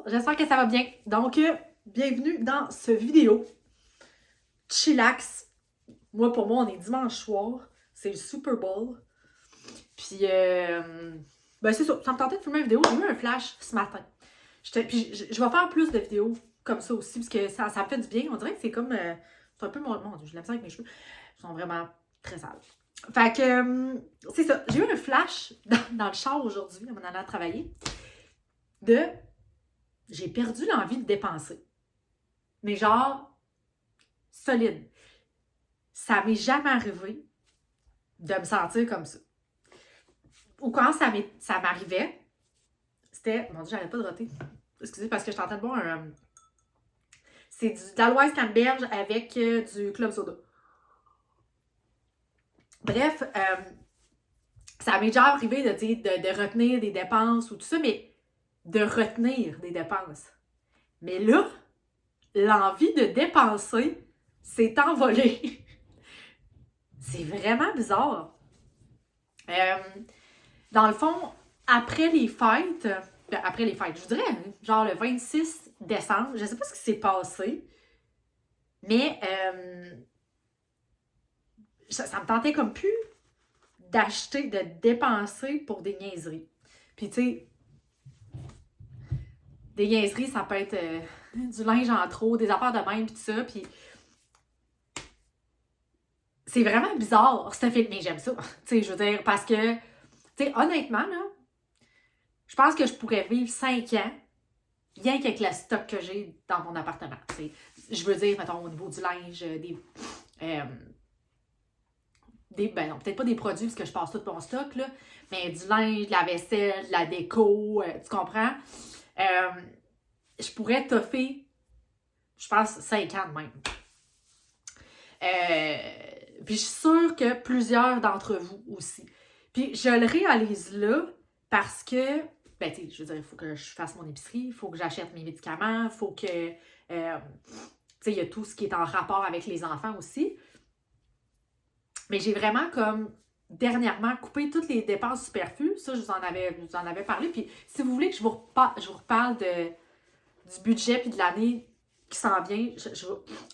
j'espère que ça va bien. Donc, bienvenue dans ce vidéo. Chillax. Pour moi, on est dimanche soir. C'est le Super Bowl. Puis, c'est ça. Ça me tentait de filmer une vidéo. J'ai eu un flash ce matin. Puis, je vais faire plus de vidéos comme ça aussi, parce que ça me fait du bien. On dirait que c'est comme... c'est un peu mon Dieu, je l'aime ça avec mes cheveux. Ils sont vraiment très sales. Fait que, c'est ça. J'ai eu un flash dans le char aujourd'hui, en allant travailler, j'ai perdu l'envie de dépenser. Mais genre, solide. Ça m'est jamais arrivé de me sentir comme ça. Ou quand ça m'arrivait, c'était... Mon Dieu, j'arrête pas de roter. Excusez, parce que je suis en train de boire un... c'est de l'Aloise Canneberge avec du Club Soda. Bref, ça m'est déjà arrivé de retenir des dépenses ou tout ça, mais de retenir des dépenses. Mais là, l'envie de dépenser s'est envolée. C'est vraiment bizarre. Dans le fond, après les fêtes, je dirais, genre le 26 décembre, je sais pas ce qui s'est passé, mais ça me tentait comme plus d'acheter, de dépenser pour des niaiseries. Puis tu sais, des niaiseries, ça peut être du linge en trop, des affaires de même, pis tout ça, puis c'est vraiment bizarre, ce film, mais j'aime ça, tu sais, je veux dire, parce que, tu sais, honnêtement, là, je pense que je pourrais vivre 5 ans, rien qu'avec le stock que j'ai dans mon appartement, tu sais. Je veux dire, mettons, au niveau du linge, non, peut-être pas des produits, parce que je passe tout mon stock, là, mais du linge, de la vaisselle, de la déco, tu comprends? Je pourrais toffer, je pense, 5 ans de même. Puis je suis sûre que plusieurs d'entre vous aussi. Puis je le réalise là parce que, tu sais, je veux dire, il faut que je fasse mon épicerie, il faut que j'achète mes médicaments, il faut que, tu sais, il y a tout ce qui est en rapport avec les enfants aussi. Mais j'ai vraiment comme, dernièrement, coupé toutes les dépenses superflues. Ça, je vous en avais parlé. Puis si vous voulez que je vous reparle du budget puis de l'année qui s'en vient,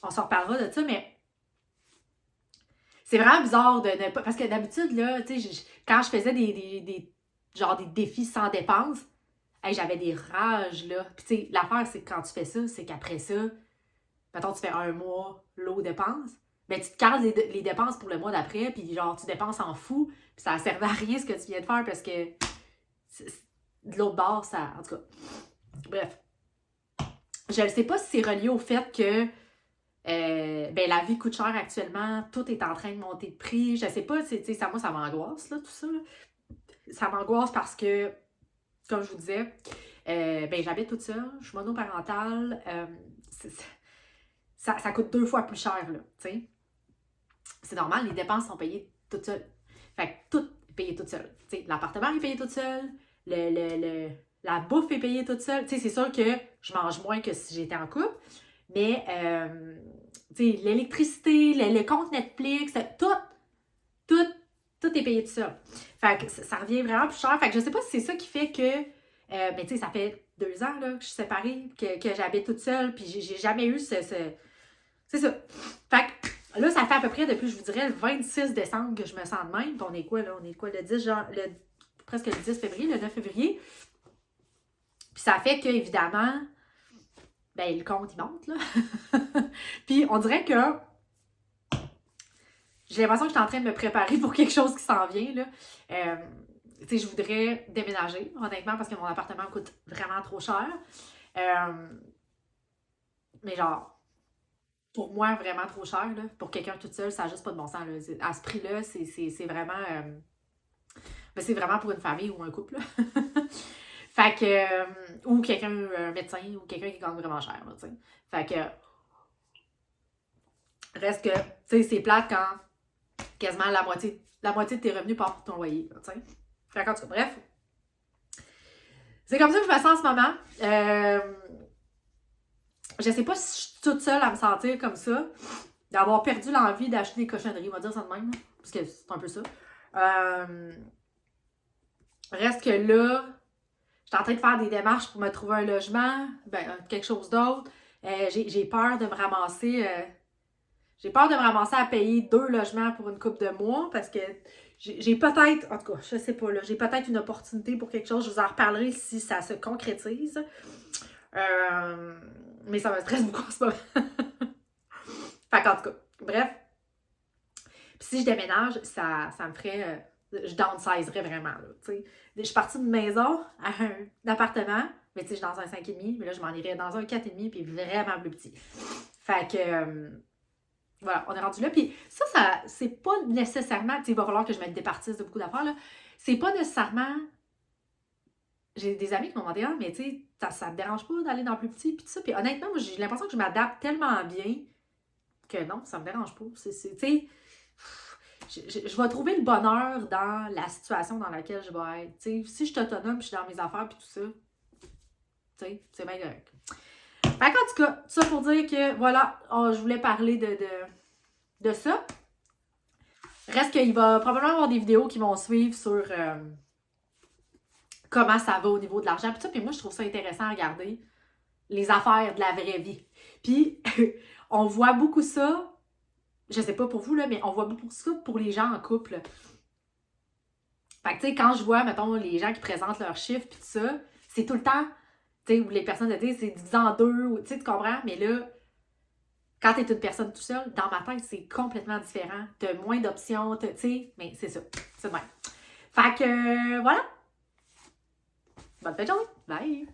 on s'en reparlera de ça, mais c'est vraiment bizarre de ne pas... Parce que d'habitude, là, tu sais, quand je faisais des défis sans dépense, j'avais des rages, là. Puis, tu sais, l'affaire, c'est que quand tu fais ça, c'est qu'après ça, mettons, tu fais un mois, l'eau dépense, mais tu te cales les dépenses pour le mois d'après, puis genre, tu dépenses en fou, puis ça ne servait à rien ce que tu viens de faire parce que de l'autre bord, ça... En tout cas, bref. Je ne sais pas si c'est relié au fait que la vie coûte cher actuellement, tout est en train de monter de prix. Je sais pas, moi, ça m'angoisse, là, tout ça. Là. Ça m'angoisse parce que, comme je vous disais, j'habite toute seule, je suis monoparentale. Ça coûte 2 fois plus cher, là, tu sais. C'est normal, les dépenses sont payées toutes seules. Fait que tout est payé toute seule. Tu sais, l'appartement est payé toute seule, la bouffe est payée toute seule. Tu sais, c'est sûr que je mange moins que si j'étais en couple. Mais, tu sais, l'électricité, le compte Netflix, tout est payé tout ça. Fait que ça revient vraiment plus cher. Fait que je sais pas si c'est ça qui fait que, tu sais, ça fait 2 ans là, que je suis séparée, que j'habite toute seule, puis j'ai jamais eu c'est ça. Fait que là, ça fait à peu près depuis, je vous dirais, le 26 décembre que je me sens de même. Puis on est quoi, là? On est quoi, presque le 10 février, le 9 février. Puis ça fait que, évidemment... le compte, il monte, là. Puis, on dirait que j'ai l'impression que je suis en train de me préparer pour quelque chose qui s'en vient, là. Tu sais, je voudrais déménager, honnêtement, parce que mon appartement coûte vraiment trop cher. Mais genre, pour moi, vraiment trop cher, là. Pour quelqu'un toute seule, ça n'a juste pas de bon sens, là. À ce prix-là, c'est vraiment... c'est vraiment pour une famille ou un couple, là. Fait que, ou quelqu'un, un médecin, ou quelqu'un qui gagne vraiment cher, là, tu sais. Fait que, reste que, tu sais, c'est plate quand quasiment la moitié de tes revenus partent pour ton loyer, tu sais. Fait qu'en tout cas, bref. C'est comme ça que je me sens en ce moment. Je sais pas si je suis toute seule à me sentir comme ça, d'avoir perdu l'envie d'acheter des cochonneries, on va dire ça de même, là, parce que c'est un peu ça. Reste que là, suis en train de faire des démarches pour me trouver un logement, quelque chose d'autre. J'ai peur de me ramasser... j'ai peur de me ramasser à payer 2 logements pour une couple de mois parce que j'ai peut-être, en tout cas, je sais pas, là, j'ai peut-être une opportunité pour quelque chose. Je vous en reparlerai si ça se concrétise. Mais ça me stresse beaucoup en ce moment. Fait qu'en tout cas, bref. Puis si je déménage, ça me ferait... je downsizerais vraiment, là, tu sais. Je suis partie d'une maison à un appartement, mais tu sais, je suis dans un 5,5, mais là, je m'en irais dans un 4,5, puis vraiment plus petit. Fait que... voilà, on est rendu là. Puis ça c'est pas nécessairement... Tu sais, il va falloir que je me départisse de beaucoup d'affaires, là. C'est pas nécessairement... J'ai des amis qui m'ont demandé, mais tu sais, ça te dérange pas d'aller dans le plus petit, puis tout ça. Puis honnêtement, moi, j'ai l'impression que je m'adapte tellement bien que non, ça me dérange pas. Tu sais, je vais trouver le bonheur dans la situation dans laquelle je vais être. Tu sais, si je suis autonome, puis je suis dans mes affaires, puis tout ça, tu sais, c'est bien correct. Fait qu'en tout cas, tout ça pour dire que, voilà, je voulais parler de ça. Reste qu'il va probablement y avoir des vidéos qui vont suivre sur comment ça va au niveau de l'argent. Puis moi, je trouve ça intéressant à regarder les affaires de la vraie vie. Puis, on voit beaucoup ça, je sais pas pour vous, là, mais on voit beaucoup ça pour les gens en couple. Fait que, tu sais, quand je vois, mettons, les gens qui présentent leurs chiffres, puis tout ça, c'est tout le temps, tu sais, où les personnes disent c'est divisé en 2, tu sais, tu comprends? Mais là, quand t'es une personne tout seul, dans ma tête, c'est complètement différent. T'as moins d'options, tu sais, mais c'est ça. C'est de même. Fait que, voilà. Bonne fin de journée. Bye!